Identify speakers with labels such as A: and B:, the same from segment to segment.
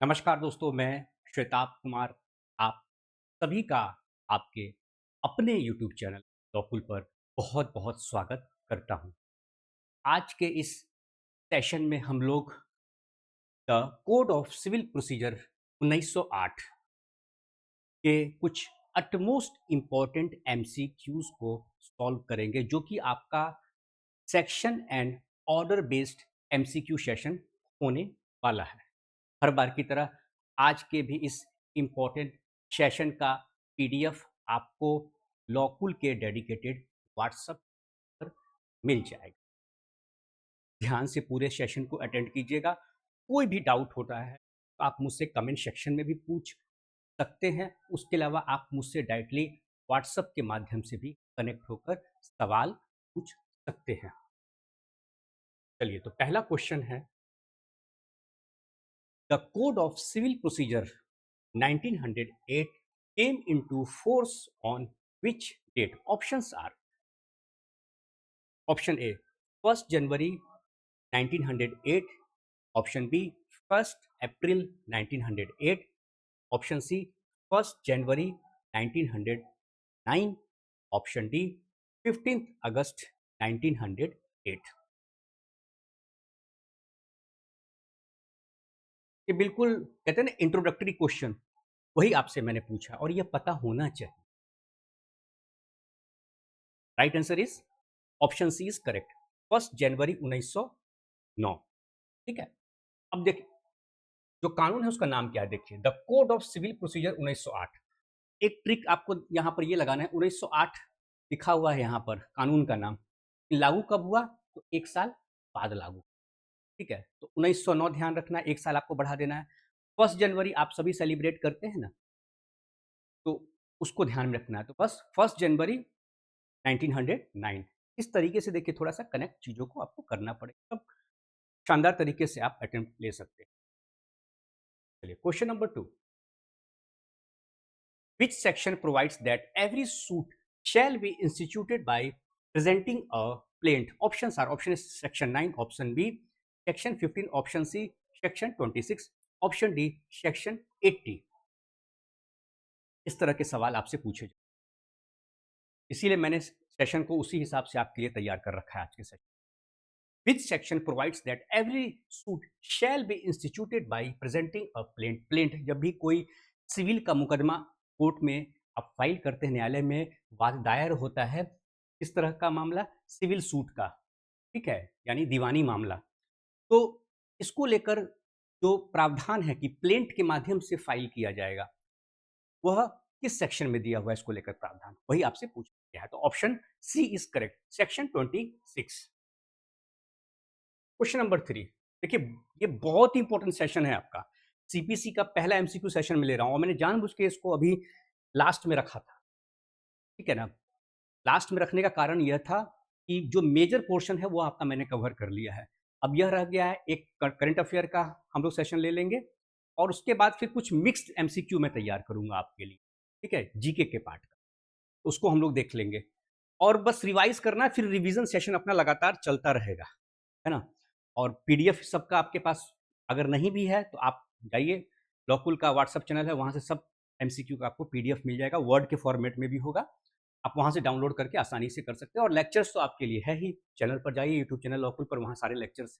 A: नमस्कार दोस्तों, मैं श्वेताब कुमार आप सभी का आपके अपने यूट्यूब चैनल लॉकुल पर बहुत-बहुत स्वागत करता हूं। आज के इस सेशन में हम लोग the code of civil procedure 1908 के कुछ अटमोस्ट इम्पॉर्टेंट एमसीक्यूज को सॉल्व करेंगे, जो कि आपका section and order based MCQ session होने वाला है। हर बार की तरह आज के भी इस इम्पोर्टेंट सेशन का पीडीएफ आपको लॉकुल के डेडिकेटेड व्हाट्सएप पर मिल जाएगा। ध्यान से पूरे सेशन को अटेंड कीजिएगा। कोई भी डाउट होता है तो आप मुझसे कमेंट सेक्शन में भी पूछ सकते हैं। उसके अलावा आप मुझसे डायरेक्टली व्हाट्सएप के माध्यम से भी कनेक्ट होकर सवाल पूछ सकते हैं। चलिए, तो पहला क्वेश्चन है, the code of civil procedure 1908 came into force on which date? Options are: option A 1st January 1908, option B 1st April 1908, option C 1st January 1909, option D 15th August 1908। ये बिल्कुल कहते हैं ना इंट्रोडक्टरी क्वेश्चन, वही आपसे मैंने पूछा और ये पता होना चाहिए। Right answer is option C is correct, 1 जनवरी 1909। ठीक है। अब देखिए, जो कानून है उसका नाम क्या है, देखिए the code of civil procedure 1908। एक ट्रिक आपको यहाँ पर ये लगाना है, 1908 लिखा हुआ है यहाँ पर कानून का नाम, लागू कब हुआ तो 1 साल बाद लागू। ठीक है, तो 1909 ध्यान रखना, 1 साल आपको बढ़ा देना है। 1 जनवरी आप सभी सेलिब्रेट करते हैं ना, तो उसको ध्यान में रखना है। तो बस 1 जनवरी 1909। इस तरीके से देखिए, थोड़ा सा कनेक्ट चीजों को आपको करना पड़ेगा, तब शानदार तरीके से आप अटेम्प्ट ले सकते हैं। चलिए, question number 2, which section provides that every suit shall be instituted by presenting a plaint? Options are: option A section 9, option B section 15, option C section 26, option D section 80। इस तरह के सवाल आपसे पूछे जाए, इसीलिए मैंने सेशन को उसी हिसाब से आपके लिए तैयार कर रखा है आज के session. Which section provides that every suit shall be instituted by presenting a plaint? Plaint जब भी कोई सिविल का मुकदमा कोर्ट में आप फाइल करते हैं, न्यायालय में वाद दायर होता है, इस तरह का मामला सिविल सूट का, ठीक है, यानी दीवानी मामला। तो इसको लेकर जो प्रावधान है कि प्लेंट के माध्यम से फाइल किया जाएगा, वह किस सेक्शन में दिया हुआ है, इसको लेकर प्रावधान वही आपसे पूछा गया है। तो option C is correct, section 26। Question number 3, देखिए ये बहुत ही इंपॉर्टेंट सेशन है आपका, सीपीसी का पहला एमसीक्यू सेशन में ले रहा हूं और मैंने जानबूझ के इसको अभी लास्ट में रखा था। ठीक है ना, लास्ट में रखने का कारण यह था कि जो मेजर पोर्शन है वो आपका मैंने कवर कर लिया है। अब यह रह गया है एक करंट अफेयर का हम लोग सेशन ले लेंगे और उसके बाद फिर कुछ मिक्स्ड एमसीक्यू मैं तैयार करूंगा आपके लिए। ठीक है, जीके के पार्ट का, उसको हम लोग देख लेंगे और बस रिवाइज करना, फिर रिवीजन सेशन अपना लगातार चलता रहेगा, है ना। और पीडीएफ सबका आपके पास अगर नहीं भी है तो आप जाइए, लॉकुल का व्हाट्सएप चैनल है, वहाँ से सब एमसीक्यू का आपको पीडीएफ मिल जाएगा, वर्ड के फॉर्मेट में भी होगा, आप वहाँ से डाउनलोड करके आसानी से कर सकते हैं। और लेक्चर्स तो आपके लिए है ही, चैनल पर जाइए, यूट्यूब चैनल लॉकुल पर, वहाँ सारे लेक्चर्स।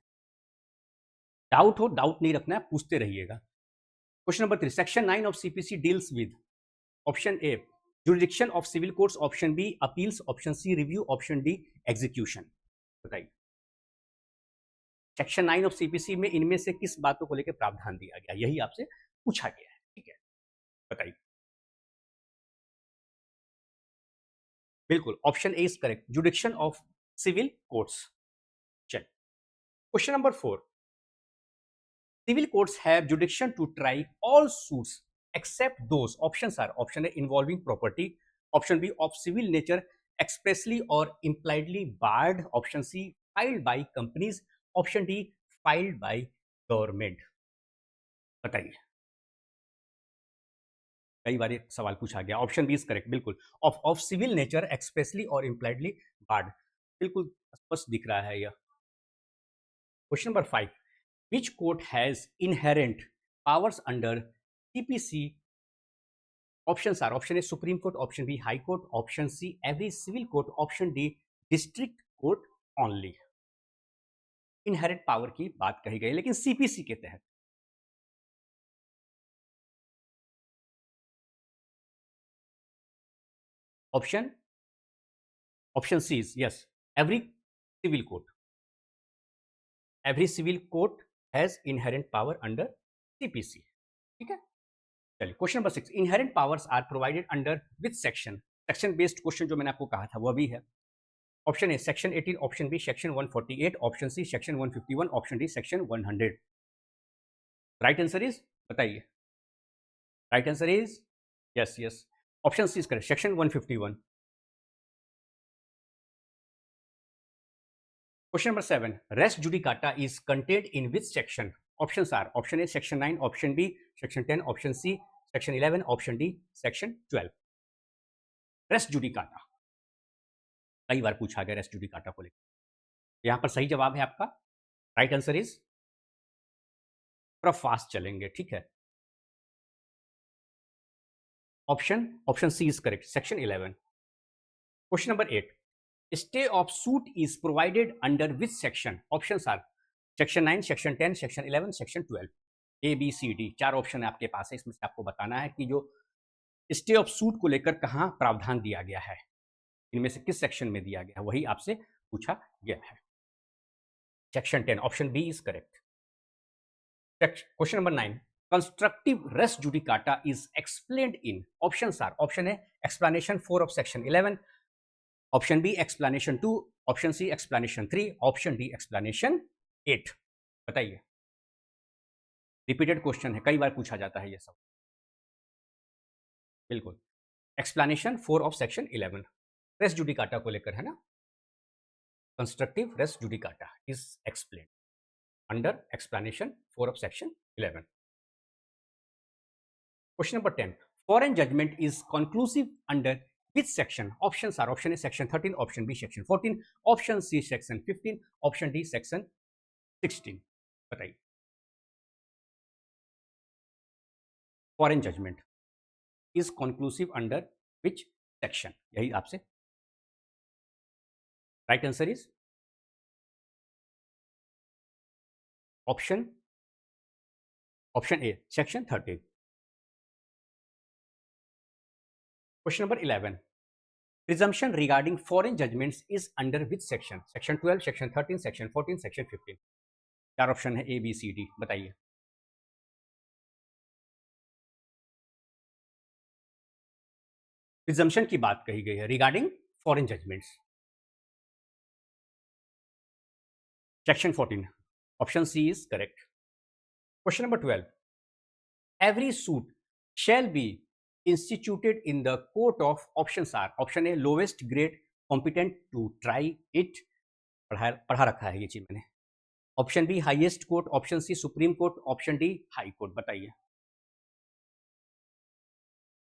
A: डाउट हो, डाउट नहीं रखना है, पूछते रहिएगा। Question number 3, section 9 of CPC deals with, option A jurisdiction of civil courts, option B appeals, option C review, option D execution. बताइए, सेक्शन 9 ऑफ सीपीसी में इनमें से किस बातों को लेकर प्रावधान दिया गया, यही आपसे पूछा गया है। ठीक है, बताइए। बिल्कुल, option A is correct, jurisdiction of civil courts. चल, question number 4, civil courts have jurisdiction to try all suits except those, options are: option A involving property, option B of civil nature expressly और impliedly barred, option C filed by companies, option D filed by government. बताइए, कई बार एक सवाल पूछा गया। Option B is correct, बिल्कुल, of civil nature expressly और इम्प्लाइडली बार्ड, बिल्कुल स्पष्ट दिख रहा है यह। Question number 5, which court has inherent powers under CPC. Options are: option A Supreme Court, option B High Court, option C every civil court, option D district court only. Inherent power की बात कही गई, लेकिन CPC के तहत। Option option C is yes, every civil court, every civil court has inherent power under CPC. ठीक है, चलिए question number 6, inherent powers are provided under which section? Section based question जो मैंने आपको कहा था वो भी है। Option A section 18, option B section 148, option C section 151, option D section 100। Right answer is, बताइए। Right answer is yes yes, option C is correct, section 151। Question number 7. Res judicata is contained in which section? Options are: option A section 9, option B section 10, option C section 11, option D section 12. Res judicata कई बार पूछा गया race judicata को लेकर। यहां पर सही जवाब है आपका, राइट आंसर इज, थोड़ा फास्ट चलेंगे, ठीक है। Option C is correct, section 11। Question number 8, stay of suit is provided under which section? Options are section 9, section 10, section 11, section 12। A B C D चार ऑप्शन आपके पास है, इसमें से आपको बताना है कि जो स्टे ऑफ सूट को लेकर कहां प्रावधान दिया गया है, इनमें से किस सेक्शन में दिया गया है, वही आपसे पूछा गया है। Section 10, option B is correct. Question number 9, constructive res judicata is explained in. Options are: option A explanation 4 of section 11, option B explanation 2, option C explanation 3, option D explanation 8। बताइए, रिपीटेड क्वेश्चन है, कई बार पूछा जाता है ये सब। बिल्कुल, explanation 4 of section 11 res judicata को लेकर है ना। Constructive res judicata is explained under explanation 4 of section 11। Question number 10, foreign judgment is conclusive under which section? Options are: option A section 13, option B section 14, option C section 15, option D section 16। बताइए, foreign judgment is conclusive under which section? यही आपसे right answer is option A section 13। Question number 11, presumption regarding foreign judgments is under which section? section 12, section 13, section 14, section 15। चार option है A B C D, बताइए। Presumption की बात कही गई है regarding foreign judgments, section 14, option C is correct. Question number 12, every suit shall be instituted in the court of, options are: option A lowest grade competent to try it, पढ़ा रखा है ये चीज मैंने, option B highest court, option C supreme court, option D high court. बताइए।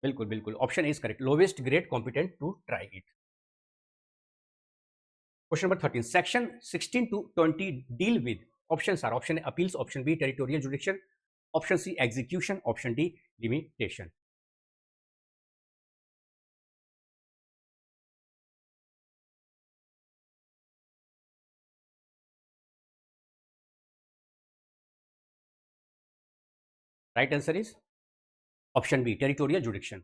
A: बिल्कुल बिल्कुल, option A is correct, lowest grade competent to try it. Question number 13, section 16 to 20 deal with, options are: option A appeals, option B territorial jurisdiction, option C execution, option D limitation. Right answer is option B territorial jurisdiction.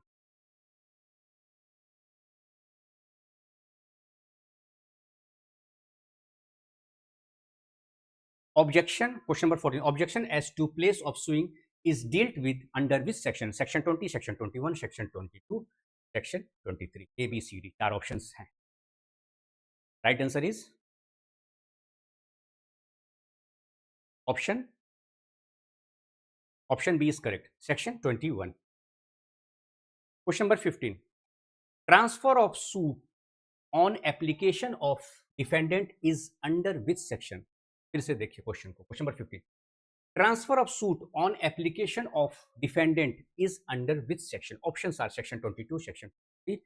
A: Objection, question number 14, objection as to place of suing is dealt with under which section? section 20, section 21, section 22, section 23। A B C D चार options हैं, right answer is option B is correct, section 21। Question number 15, transfer of suit on application of defendant is under which section? फिर से देखिए क्वेश्चन को, question number 15, transfer of suit on application of defendant is under which section? Options are: section 22, section 23,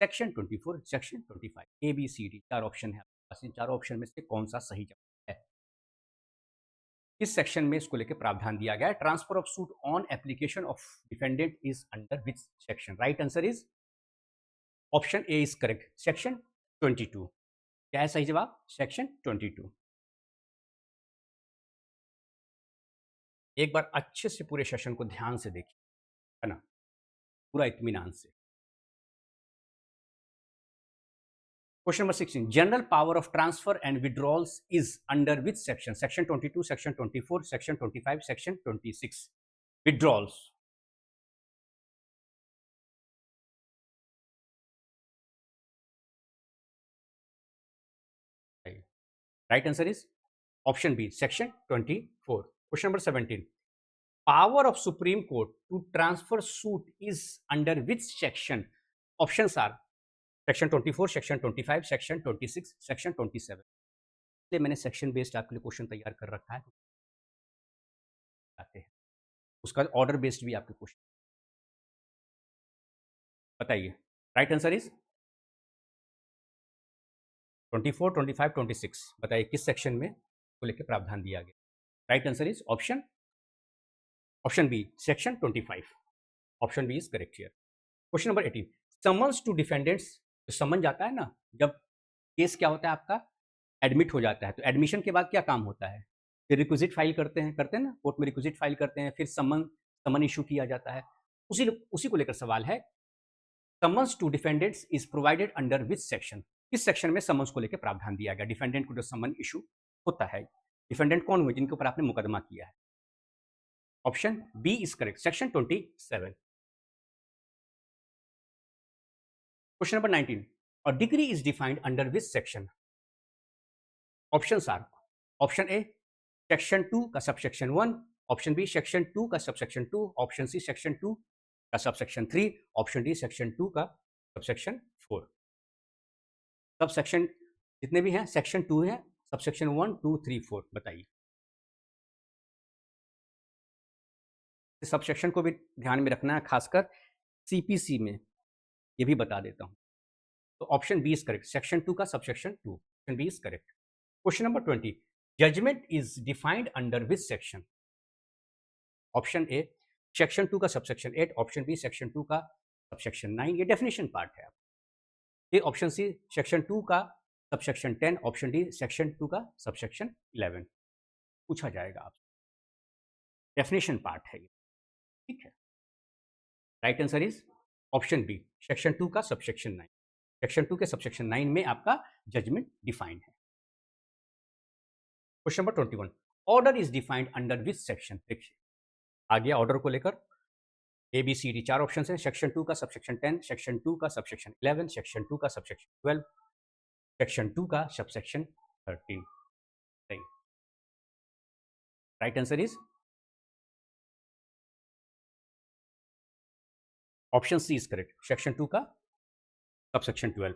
A: section 24, section 25। A B C D चार option है, इन चारों option में से कौन सा सही जवाब है? इस सेक्शन में इसको लेकर प्रावधान दिया गया है। Transfer of suit on application of defendant is under which section? Right answer is option A is correct, section 22। क्या है सही जवाब? सेक्शन 22। एक बार अच्छे से पूरे सेशन को ध्यान से देखिए, है ना, पूरा इत्मीनान से। Question number 16, general power of transfer and withdrawals is under which section? Section 22, section 24, section 25, section 26। Withdrawals, right answer is option B, section 24। Question number 17, power of supreme court to transfer suit is under which section? Options are section 24, section 25, section 26, section 27। इसलिए मैंने section based आपके लिए question तैयार कर रखा है, आते हैं उसका ऑर्डर बेस्ड भी आपके क्वेश्चन। बताइए, राइट आंसर इज 24, 25, 26। बताइए किस सेक्शन में को लेकर प्रावधान दिया गया? Right answer is option B, section 25। Option B is correct here. Question number 18, summons to defendants, तो समन जाता है ना जब केस क्या होता है आपका, एडमिट हो जाता है, तो एडमिशन के बाद क्या काम होता है? फिर रिक्विजिट फाइल करते हैं ना, कोर्ट में रिक्विजिट फाइल करते हैं, फिर समन इशू किया जाता है। उसी उसी को लेकर सवाल है, summons to defendants is provided under which section? किस सेक्शन में समन्स को लेकर प्रावधान दिया गया? डिफेंडेंट को जो समन इशू होता है, डिफेंडेंट कौन हुए जिनके ऊपर आपने मुकदमा किया है? Option B is correct, section 27। Question number 19, a degree is defined under which section? Options are, option A section 2 का सबसेक्शन 1, ऑप्शन बी सेक्शन 2 का सबसेक्शन 2, ऑप्शन सी सेक्शन 2 का सबसेक्शन 3, ऑप्शन डी सेक्शन 2 का subsection 4। Subsection जितने भी हैं section 2 है, subsection 1, 2, 3, 4। बताइए, subsection को भी ध्यान में रखना है, खासकर सीपीसी में, ये भी बता देता हूं। तो option B is correct, section 2 का subsection 2, option B is correct. Question number 20, judgment is defined under which section? Option A section 2 का सबसेक्शन 8, ऑप्शन बी सेक्शन 2 का सबसेक्शन 9, ये डेफिनेशन पार्ट है। ये ऑप्शन सी सेक्शन 2 का subsection 10, option D section 2 का subsection 11 पूछा जाएगा आप, डेफिनेशन पार्ट है ये, ठीक है। Right answer is option B, section 2 का सबसेक्शन 9। सेक्शन 2 के सबसेक्शन 9 में आपका जजमेंट डिफाइंड है। Question number 21, order is defined under which section? देखिए आ गया ऑर्डर को लेकर, A B C D 4 option है, सेक्शन 2 का सबसेक्शन 10, सेक्शन 2 का सबसेक्शन 11, सेक्शन 2 का सबसेक्शन 12, सेक्शन 2 का सबसेक्शन 13। सही, right answer is option C is correct, section 2 का सबसेक्शन 12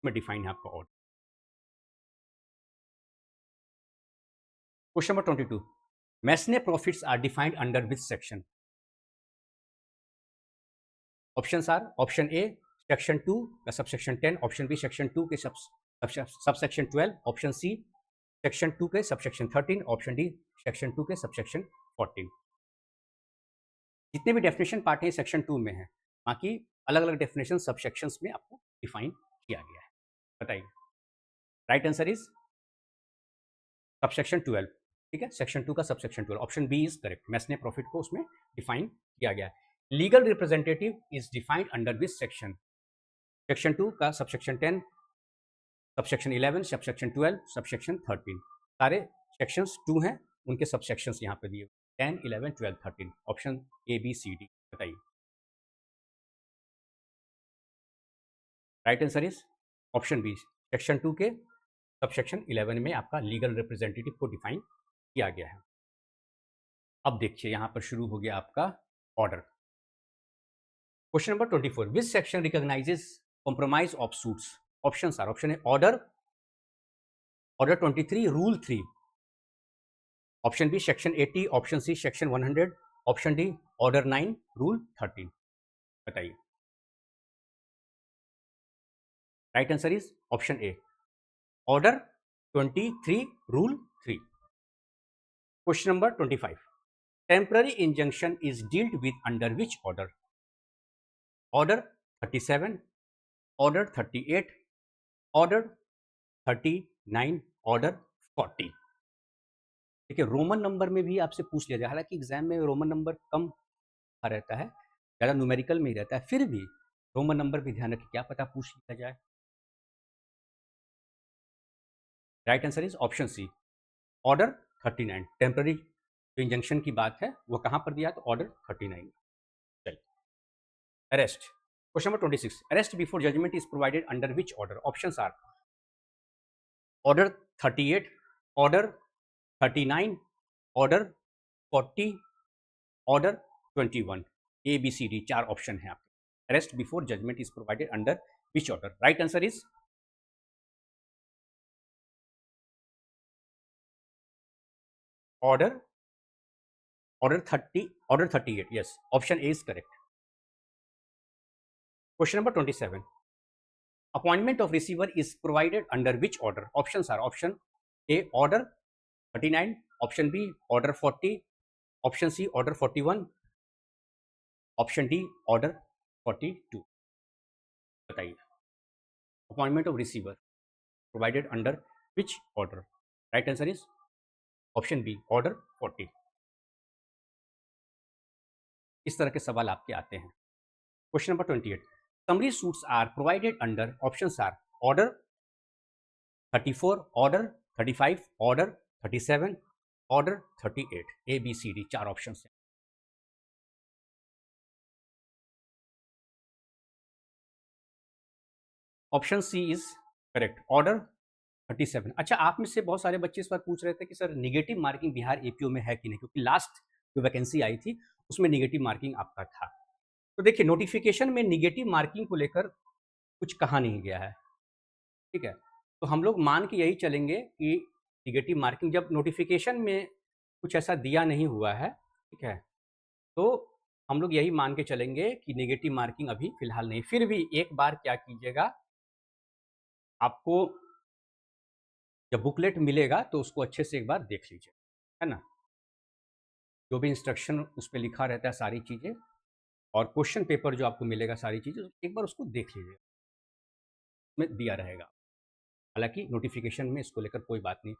A: में डिफाइन है आपका order. Question number 22, mesne profits are defined under which section? Options are, option A section 2 का subsection 10, option B section 2 के subsection 12, option C section 2 के subsection 13, option D section 2 के subsection 14। जितने भी डेफिनेशन पार्ट हैं section 2 में है, बाकी अलग अलग डेफिनेशन सबसेक्शंस में आपको डिफाइन किया गया है। बताइए, राइट आंसर इज सबसेक्शन 12, ठीक है, सेक्शन 2 का subsection 12, option B is correct, mesne profit को उसमें डिफाइन किया गया है। Legal representative is defined under which section? Section 2 का सबसेक्शन 10, सबसेक्शन 11, सबसेक्शन 12, सबसेक्शन 13। सारे सेक्शंस 2 हैं, उनके सबसेक्शंस यहाँ पे दिए 10, 11, 12, 13, option A B C D. बताइए, right answer is option B, section 2 के सबसेक्शन 11 में आपका लीगल रिप्रेजेंटेटिव को डिफाइन किया गया है। अब देखिए यहाँ पर शुरू हो गया आपका order. Question number 24, which section recognises compromise of suits? Options are, option A order 23, rule 3, option B section 80, option C section 100, option D order 9, rule 13। बताइए, right answer is option A order 23, rule 3। Question number 25. Temporary injunction is dealt with under which order? Order 37, Order 38, Order 39, Order 40. देखिए Roman number में भी आपसे पूछ लिया जाए, हालांकि exam में रोमन नंबर कम रहता है, ज़्यादा न्यूमेरिकल में ही रहता है, फिर भी रोमन नंबर भी ध्यान रखिए, क्या पता पूछ लिया जाए। Right answer is option C, order 39। Temporary जो इंजंक्शन की बात है वो कहाँ पर दिया है, तो ऑर्डर 39। चलिए, arrest. Question number 26, arrest before judgment is provided under which order? Options are order 38, order 39, order 40, order 21। A B C D 4 option है आपके। Arrest before judgment is provided under which order? Right answer is order 38। yes, option A is correct. Question number 27, appointment of receiver is provided under which order? Options are option A order 39, option B order 40, option C order 41, option D order 42. बताइए, appointment of receiver provided under which order? Right answer is option B order 40. इस तरह के सवाल आपके आते हैं। Question number 28, summary suits are provided under, options are order 34, order 35, order 37, order 38। A B C D 4 option है। Option C is correct, order 37। अच्छा, आप में से बहुत सारे बच्चे इस बार पूछ रहे थे कि sir negative marking Bihar APO में है कि नहीं, क्योंकि लास्ट जो वैकेंसी आई थी उसमें निगेटिव मार्किंग आपका था। तो देखिए, नोटिफिकेशन में निगेटिव मार्किंग को लेकर कुछ कहा नहीं गया है, ठीक है। तो हम लोग मान के यही चलेंगे कि निगेटिव मार्किंग जब नोटिफिकेशन में कुछ ऐसा दिया नहीं हुआ है, ठीक है, तो हम लोग यही मान के चलेंगे कि नेगेटिव मार्किंग अभी फिलहाल नहीं। फिर भी एक बार क्या कीजिएगा, आपको जब बुकलेट मिलेगा तो उसको अच्छे से एक बार देख लीजिए, है ना। जो भी इंस्ट्रक्शन उस पर लिखा रहता है सारी चीज़ें, और क्वेश्चन पेपर जो आपको मिलेगा सारी चीज़ें, एक बार उसको देख लीजिए, में दिया रहेगा। हालांकि नोटिफिकेशन में इसको लेकर कोई बात नहीं,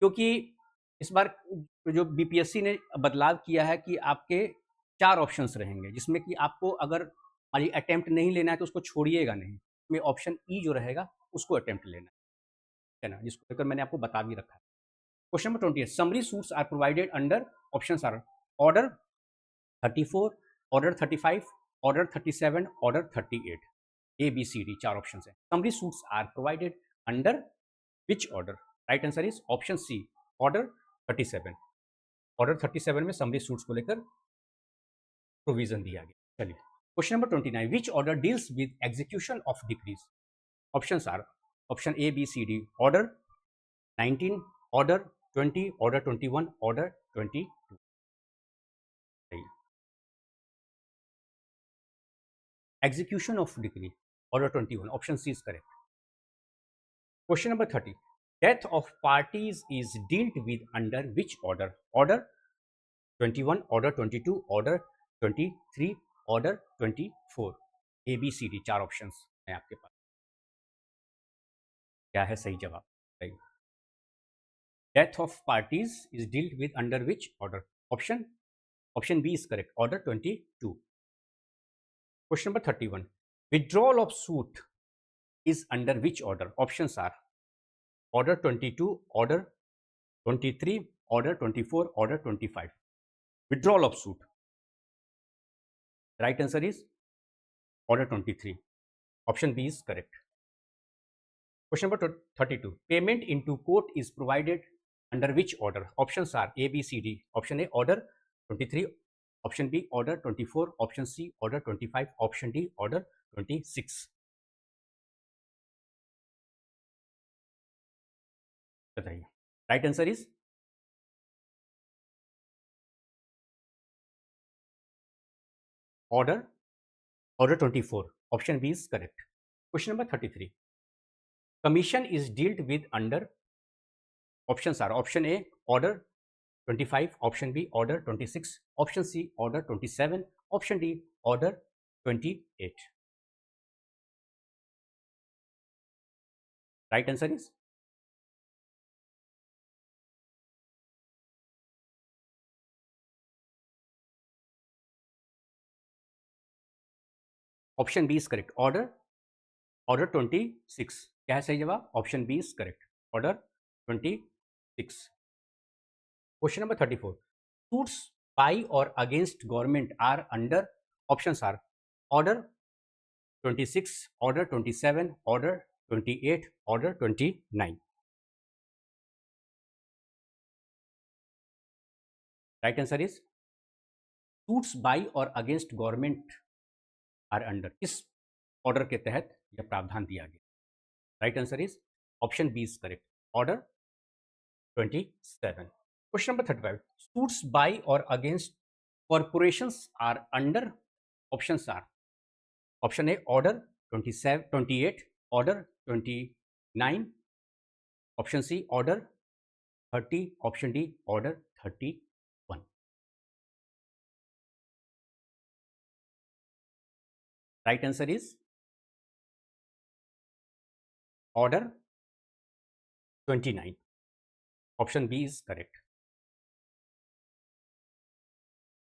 A: क्योंकि इस बार जो बीपीएससी ने बदलाव किया है कि आपके 4 ऑप्शंस रहेंगे, जिसमें कि आपको अगर अटेम्प्ट नहीं लेना है तो उसको छोड़िएगा नहीं, में ऑप्शन ई जो रहेगा उसको अटेम्प्ट लेना है ना, जिसको लेकर मैंने आपको बता भी रखा है। Question number 28, summary suits are provided under, options are order 34, order 35, order 37, order 38। A B C D 4 option है। Summary suits are provided under which order? Right answer is option C order 37। Order 37 में summary suits को लेकर provision दिया गया। चलिए, question number 29, which order deals with execution of decrees? Options are option A B C D order 19, order 20, order 21, order 22। Execution of decree order 21, option C is correct. Question number 30, death of parties is dealt with under which order? Order 21, order 22, order 23, order 24। A B C D 4 option हैं आपके पास। क्या है सही जवाब? सही, death of parties is dealt with under which order? Option B is correct, order 22। Question number 31, withdrawal of suit is under which order? Options are order 22, order 23, order 24, order 25। withdrawal of suit, right answer is order 23, option B is correct। question number 32, payment into court is provided under which order? Options are A B C D। option A order 23, option B order 24, option C order 25, option D order 26। बताइए, right answer is order 24, option B is correct। question number 33, commission is dealt with under, options are option A order 25, option B order 26, option C order 27, option D order 28. Right answer is option B is correct. Order 26. क्या है सही जवाब? Option B is correct. Order 26. Question number 34. Suits by or against government are under, options are order 26, order 27, order 28, order 29. Right answer is suits by or against government are under. किस order के तहत यह प्रावधान दिया गया? Right answer is option B is correct. Order 27. Question number 35. Suits by or against corporations are under, options are option A order 27, 28, order 29, option C order 30, option D order 31. Right answer is order 29. Option B is correct.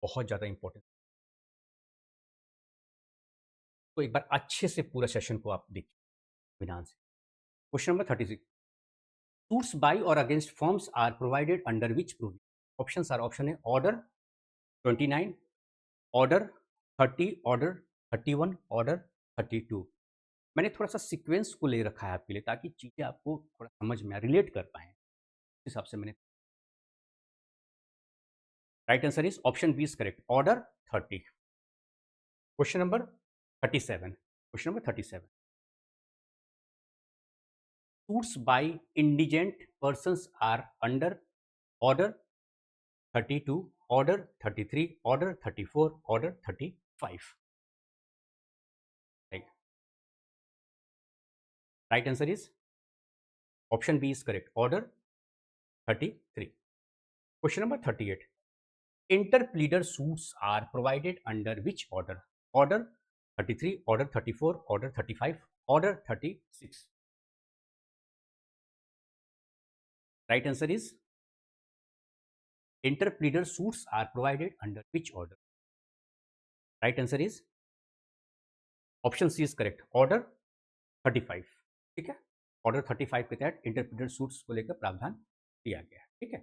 A: बहुत ज़्यादा important. तो एक बार अच्छे से पूरा session को आप देखिए ध्यान से. Question number 36. Suits by or against firms are provided under which provision? Options are option A order 29, order 30, order 31, order 32. मैंने थोड़ा सा सीक्वेंस को ले रखा है आपके लिए ताकि चीज़ें आपको थोड़ा समझ में रिलेट कर पाएँ. इस हिसाब से मैंने. Right answer is option B is correct. Order 30. Question number 37. Question number 37. Suits by indigent persons are under order 32, order 33, order 34, order 35. Right answer is option B is correct. Order 33. Question number 38. Interpleader suits are provided under which order? Order 33, order 34, order 35, order 36. Right answer is interpleader suits are provided under which order? Right answer is option C is correct. Order 35. ठीक है. Order 35 के तहत interpreter suits को लेकर प्रावधान दिया गया है. ठीक है.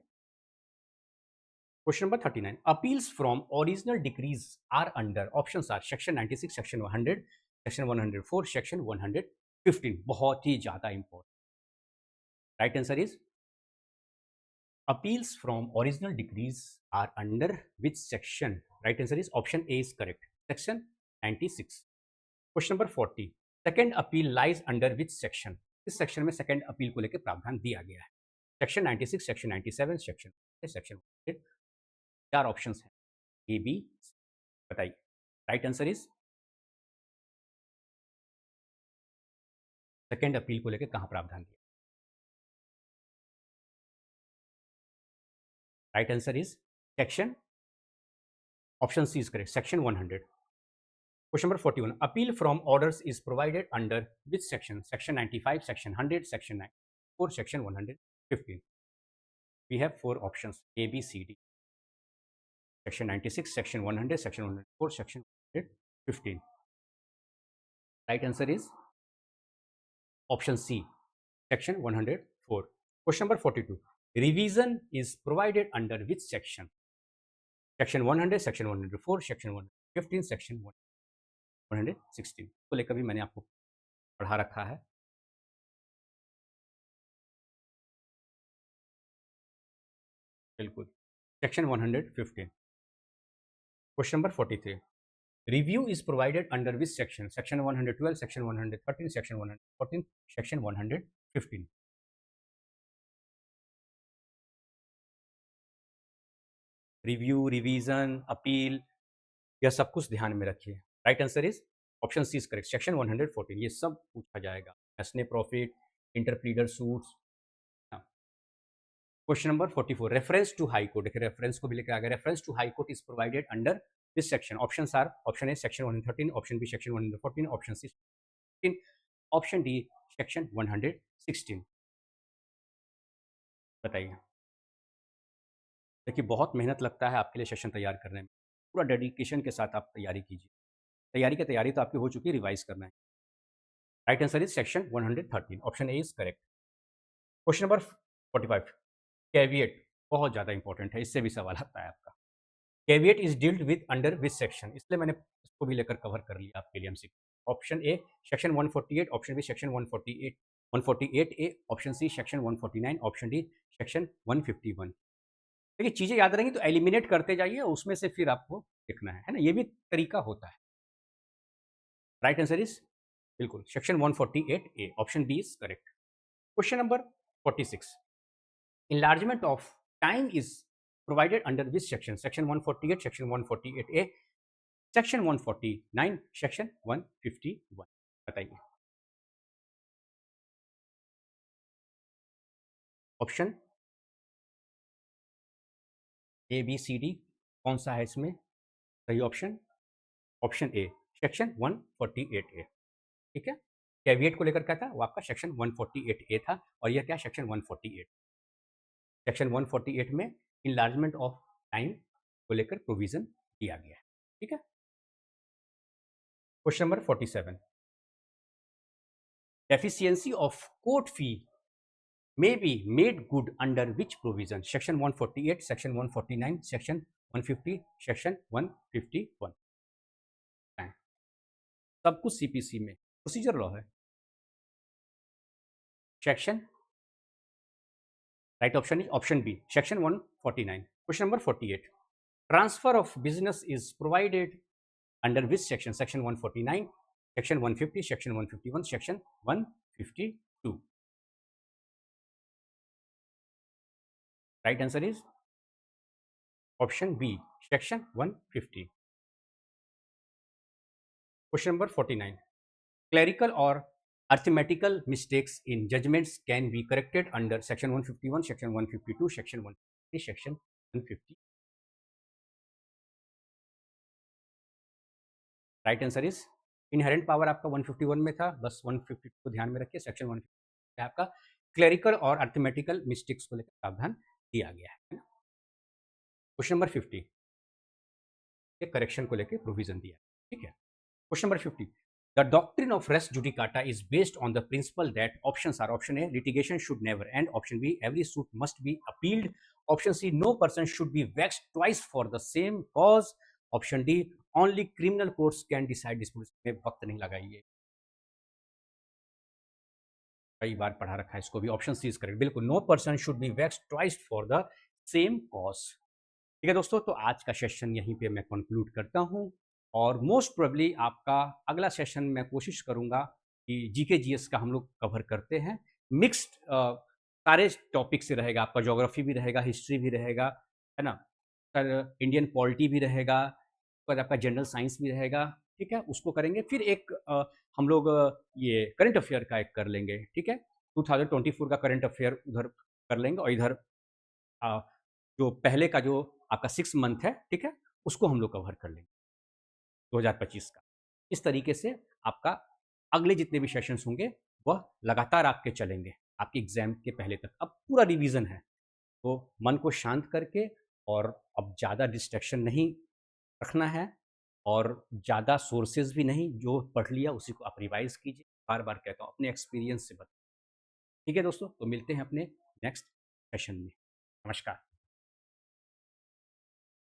A: Question number 39. Appeals from original decrees are under, options are section 96, section 100, section 104, section 115. बहुत ही ज्यादा important. Right answer is appeals from original decrees are under which section? Right answer is option A is correct. Section 96. Question number 40. Second appeal lies under which section? इस section में second appeal को लेकर प्रावधान दिया गया है. Section 96, section 97, section 4 options हैं. A B बताइए. Right answer is second appeal को लेकर कहां प्रावधान दिया? Right answer is section option C is correct. Section 100. Question number 41. Appeal from orders is provided under which section? Section 95, section 100, section 94, section 115. We have 4 options A, B, C, D. Section 96, section 100, section 104, section 115. Right answer is option C, section 104. Question number 42. Revision is provided under which section? Section 100, section 104, section 115, section 116 को लेकर भी मैंने आपको पढ़ा रखा है. बिल्कुल. Section 115. Question number 43. Review is provided under which section? Section 112, section 113, section 114, section 115. Review, revision, appeal, यह सब कुछ ध्यान में रखिए. Right answer is option C is correct. Section 114. ये सब पूछा जाएगा. Mesne profit, interpleader suits. Question number 44, reference to high court. देखिए रेफरेंस को भी लेकर आ गया, reference to high court is provided under this section. Option are, option A section 113, option B section 114, option C 16, option D section 116। बताइए। देखिए बहुत मेहनत लगता है आपके लिए सेशन तैयार करने में, पूरा डेडिकेशन के साथ आप तैयारी कीजिए। तैयारी तो आपकी हो चुकी है, रिवाइज करना है। Right answer is section 113, option A is correct. Question number 45, caveat बहुत ज़्यादा इंपॉर्टेंट है, इससे भी सवाल आता है आपका। Caveat is dealt with under which section, इसलिए मैंने इसको भी लेकर कवर कर लिया आपके लिए MCQ. Option A section 148, option B section 148, 148 A, option C section 149, option D section 151। देखिए चीज़ें याद रहेंगी तो एलिमिनेट करते जाइए, उसमें से फिर आपको देखना है ना, ये भी तरीका होता है। राइट आंसर इज बिल्कुल section 148 A, option B is correct. Question number 46, enlargement of time is provided under which section? Section 148, section 148A, section 149, section 151। बताइए। Option A B C D कौन सा है इसमें सही option? Option A section 148A। ठीक है, caveat को लेकर क्या था, वो आपका सेक्शन 148A था, और यह क्या सेक्शन 148। सेक्शन 148 में इनलार्जमेंट ऑफ टाइम को लेकर प्रोविजन दिया गया है। ठीक है। Question number 47, deficiency of court fee may be made good under which provision? Section 148, section 149, section 150, section 151। सब कुछ सीपीसी में प्रोसीजर लॉ है। Section right option is option B section 149। Question number 48, transfer of business is provided under which section? Section 149, section 150, section 151, section 152। Right answer is option B section 150। Question number 49, clerical or arithmetical mistakes in judgments can be corrected under section 151, section 152, section 150, section 150। Right answer is inherent power आपका 151 में था, बस 150 को ध्यान में रखिए। Section 150 आपका clerical और अर्थमेटिकल मिस्टेक्स को लेकर प्रावधान दिया गया है। क्वेश्चन नंबर 50 करेक्शन को लेकर प्रोविजन दिया। ठीक है। Question number 50, the doctrine of res judicata is based on the principle that options are: option A, litigation should never end; option B, every suit must be appealed; option C, no person should be vexed twice for the same cause; option D, only criminal courts can decide disputes। में वक्त नहीं लगाइए, कई बार पढ़ा रखा है इसको भी। ऑप्शन सी इज करेक्ट, बिल्कुल, no person should be vexed twice for the same cause. ठीक है दोस्तों, तो आज का सेशन यहीं पे मैं कंक्लूड करता हूँ, और मोस्ट प्रोबेबली आपका अगला सेशन मैं कोशिश करूंगा कि जीके जीएस का हम लोग कवर करते हैं। मिक्स्ड सारे टॉपिक से रहेगा, आपका ज्योग्राफी भी रहेगा, हिस्ट्री भी रहेगा, है ना सर, इंडियन पॉलिटी भी रहेगा, उसके बाद आपका जनरल साइंस भी रहेगा। ठीक है, उसको करेंगे। फिर एक हम लोग ये करंट अफेयर का एक कर लेंगे। ठीक है, 2024 का करंट अफेयर उधर कर लेंगे, और इधर जो पहले का जो आपका 6 मंथ है, ठीक है, उसको हम लोग कवर कर लेंगे 2025 का। इस तरीके से आपका अगले जितने भी सेशंस होंगे वह लगातार आपके चलेंगे आपके एग्जाम के पहले तक। अब पूरा रिवीजन है, तो मन को शांत करके, और अब ज़्यादा डिस्ट्रैक्शन नहीं रखना है, और ज़्यादा सोर्सेज भी नहीं, जो पढ़ लिया उसी को आप रिवाइज कीजिए। बार बार कहता हूँ, अपने एक्सपीरियंस से बताइए। ठीक है दोस्तों, तो मिलते हैं अपने नेक्स्ट सेशन में। नमस्कार।